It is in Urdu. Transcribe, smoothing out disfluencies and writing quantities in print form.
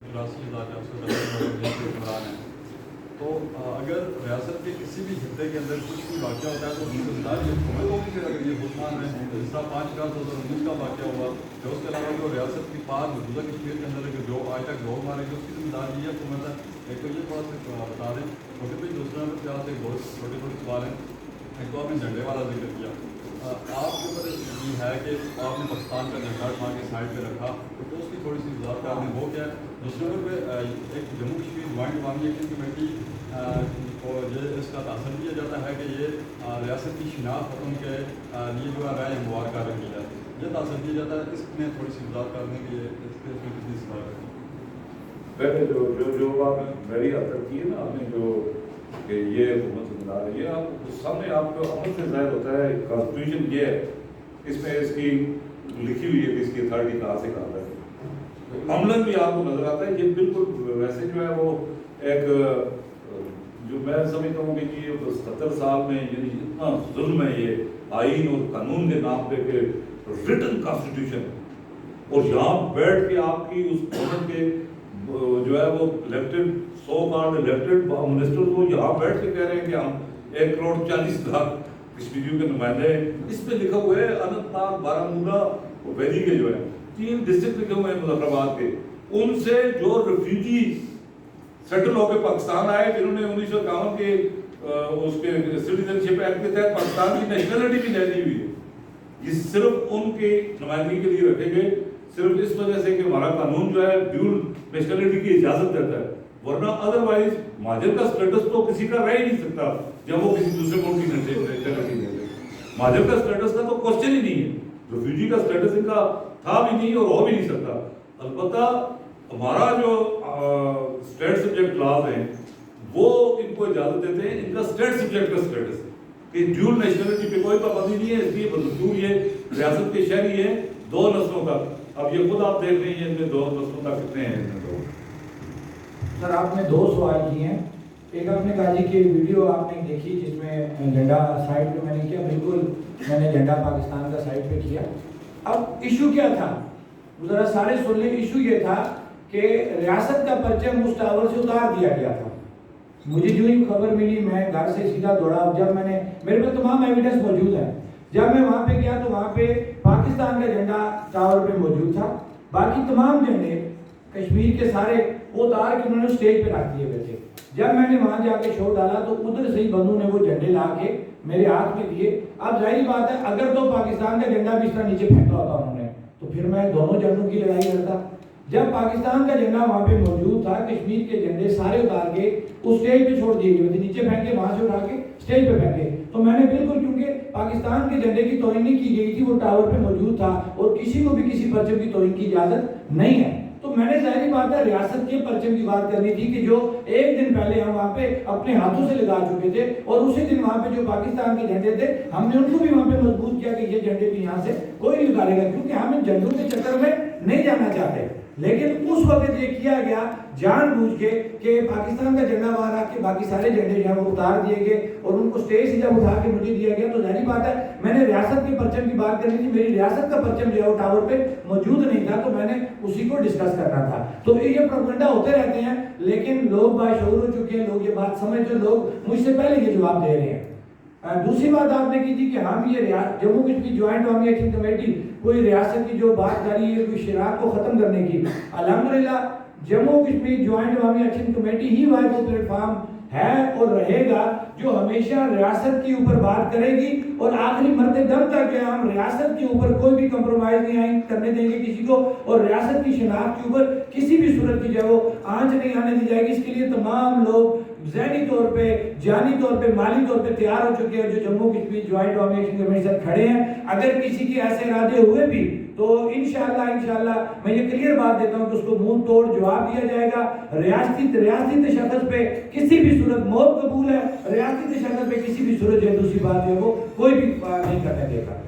حکمران ہیں تو اگر ریاست کے کسی بھی خطے کے اندر کچھ بھی واقعہ ہوتا ہے تو اس کی ذمہ داری حکومت ہوگی. پھر اگر یہ حکمران ہے جس طرح 5/4/2019 کا واقعہ ہوا یا اس کے علاوہ جو ریاست کی پار موجودہ کشمیر کے اندر جو آج تک لوگ مارے گئے اس کی ذمہ داری یہ حکومت ہے. ایک تو یہ تھوڑا سا بتا دیں چھوٹے بھائی. دوسرا نمبر پہ آپ سے بہت چھوٹے چھوٹے سوال ہیں. ایک تو آپ نے جھنڈے والا ذکر کیا. آپ کے اوپر یہ ہے کہ آپ نے پاکستان کا جھنڈا اٹھا کے سائڈ پہ رکھا تو اس کی تھوڑی سی وضاحت کر دیں وہ کیا ہے. دوسرے نمبر پہ ایک جموں کشمیر جوائنٹ عوامی ایکشن کمیٹی کو یہ اس کا تاثر دیا جاتا ہے کہ یہ ریاست کی شناخت ختم کے لیے جو ہے رائے ہموار کر رکھی ہے. یہ تاثر دیا جاتا ہے. اس میں تھوڑی سی وضاحت کر دیں کہ یہ اس میں کتنی سوال ہے. پہلے جو آپ نے میری حد تک کی ہے نا آپ نے جو کہ یہ حکومت ذمہ دار ہے یہ آپ سامنے آپ کو عمل سے ظاہر ہوتا ہے. کانسٹیٹیوشن یہ ہے اس میں اس کی لکھی ہوئی ہے کہ اس کی اتھارٹی کہاں سے کہاں تک. عملاً بھی آپ کو نظر آتا ہے. یہ بالکل ویسے جو ہے وہ ایک جو میں سمجھتا ہوں کہ یہ 70 سال میں یعنی اتنا ظلم ہے یہ آئین اور قانون کے نام پہ کہ ریٹن کانسٹیٹیوشن اور یہاں بیٹھ کے آپ کی اس گورنمنٹ کے جو ہے وہ الیکٹڈ سو کارڈ الیکٹڈ منسٹر کو یہاں بیٹھ کے کہہ رہے ہیں کہ ہم 1,40,00,000 کشمیریوں کے نمائندے ہیں. اس پہ لکھا ہوا ہے اننت ناگ بارہمولہ اور ویلی کے جو ہے 3 ڈسٹرکٹ لکھے ہوئے ہیں مظفر آباد کے. ان سے جو ریفیوجی سیٹل ہو کے پاکستان آئے جنہوں نے 1951 کے اس کے سٹیزن شپ ایکٹ کے تحت پاکستان کی نیشنلٹی بھی لے لی ہوئی ہے. یہ صرف ان کی نمائندگی کے لیے رکھے گئے صرف اس وجہ سے کہ ہمارا قانون جو ہے ڈیول نیشنلٹی کی اجازت دیتا ہے. ورنہ ادروائز مہاجر کا سٹیٹس تو کسی کا رہ ہی نہیں سکتا جب وہ کسی دوسرے ملک کی نیشنلٹی لے لے. مہاجر کا سٹیٹس کا تو کوشچن ہی نہیں ہے. ریفیوجی کا سٹیٹس ان کا تھا بھی نہیں اور ہو بھی نہیں سکتا. البتہ ہمارا جو اسٹیٹ سبجیکٹ لاز ہیں وہ ان کو اجازت دیتے ہیں. ان کا اسٹیٹ سبجیکٹ کا سٹیٹس ہے کہ ڈیول نیشنلٹی پہ کوئی پابندی نہیں ہے. اس لیے بدستور یہ ریاست کے شہری ہیں 2 نسلوں تک. اب یہ خود آپ دیکھ رہے ہیں ان میں 2 نسلوں تک کتنے ہیں. سر آپ نے 2 سوال کیے ہیں. ایک آپ نے کہا جی کہ ویڈیو آپ نے دیکھی جس میں جھنڈا سائڈ پہ میں نے کیا. بالکل میں نے جھنڈا پاکستان کا سائڈ پہ کیا. اب ایشو کیا تھا ذرا سارے سن لیں. ایشو یہ تھا کہ ریاست کا پرچم اس ٹاور سے اتار دیا گیا تھا. مجھے جو ہی خبر ملی میں گھر سے سیدھا دوڑا. جب میں نے میرے پاس تمام ایویڈنس موجود ہیں. جب میں وہاں پہ گیا تو وہاں پہ پاکستان کا جھنڈا ٹاور پہ موجود تھا. باقی تمام جھنڈے کشمیر کے سارے وہ اتار کے انہوں نے اسٹیج پہ رکھ دیے ہوئے تھے. جب میں نے وہاں جا کے شو ڈالا تو ادھر سے ہی بندوں نے وہ جھنڈے لا کے میرے ہاتھ میں دیے. اب ظاہری بات ہے اگر تو پاکستان کا جھنڈا بھی اس طرح نیچے پھینکا ہوتا انہوں نے تو پھر میں دونوں جھنڈوں کی لڑائی لڑتا. جب پاکستان کا جھنڈا وہاں پہ موجود تھا کشمیر کے جھنڈے سارے اتار کے اس اسٹیج پہ چھوڑ دیے گئے تھے. نیچے پھینکے وہاں سے اٹھا کے اسٹیج پہ پھینکے. تو میں نے بالکل کیونکہ پاکستان کے جھنڈے کی توہین نہیں کی گئی تھی وہ ٹاور پہ موجود تھا اور کسی کو بھی کسی پرچم کی توہین کی اجازت نہیں ہے. تو میں نے ظاہری بات ہے ریاست کے پرچم کی بات کرنی تھی کہ جو ایک دن پہلے ہم وہاں پہ اپنے ہاتھوں سے لگا چکے تھے اور اسی دن وہاں پہ جو پاکستان کے جھنڈے تھے ہم نے ان کو بھی وہاں پہ مضبوط کیا کہ یہ جھنڈے بھی یہاں سے کوئی نہیں اتارے گا کیونکہ ہم ان جھنڈوں کے چکر میں نہیں جانا چاہتے. لیکن اس وقت یہ کیا گیا جان بوجھ کے کہ پاکستان کا جھنڈا وہاں رکھ کے باقی سارے جھنڈے جو ہیں وہ اتار دیے گئے اور ان کو اسٹیج سے جب اٹھا کے مجھے دیا گیا تو ظاہری بات ہے میں نے ریاست کے پرچم کی بات کرنی تھی. میری ریاست کا پرچم جو ہے وہ ٹاور پہ موجود نہیں تھا تو میں نے اسی کو ڈسکس کرنا تھا. تو یہ پروپیگنڈا ہوتے رہتے ہیں لیکن لوگ باشعور ہو چکے ہیں. لوگ یہ بات سمجھتے ہیں. لوگ مجھ سے پہلے یہ جواب دے رہے ہیں. دوسری بات آپ نے کی تھی کہ ہم یہ جموں کشمیر جوائنٹ عوامی ایکشن کمیٹی کوئی ریاست کی جو بات کری ہے کوئی شراکت کو ختم کرنے کی. الحمدللہ جموں کشمیر جوائنٹ عوامی ایکشن کمیٹی ہی واحد پلیٹ فارم ہے اور رہے گا جو ہمیشہ ریاست کے اوپر بات کرے گی اور آخری مرتے دم تک ہم ریاست کے اوپر کوئی بھی کمپرومائز نہیں کرنے دیں گے کسی کو اور ریاست کی شناخت کے اوپر کسی بھی صورت کی جو آنچ نہیں آنے دی جائے گی. اس کے لیے تمام لوگ ذہنی طور پہ جانی طور پہ مالی طور پہ تیار ہو چکے ہیں جو جموں کشمیر جوائنٹ عوامی ایکشن کمیٹی سے کھڑے ہیں. اگر کسی کے ایسے ارادے ہوئے بھی تو انشاءاللہ میں یہ کلیئر بات دیتا ہوں کہ اس کو منہ توڑ جواب دیا جائے گا. ریاستی تشخص پہ کسی بھی صورت موت قبول ہے. ریاستی تشخص پہ کسی بھی صورت جو دوسری بات ہے وہ کوئی بھی نہیں کرنے دے گا.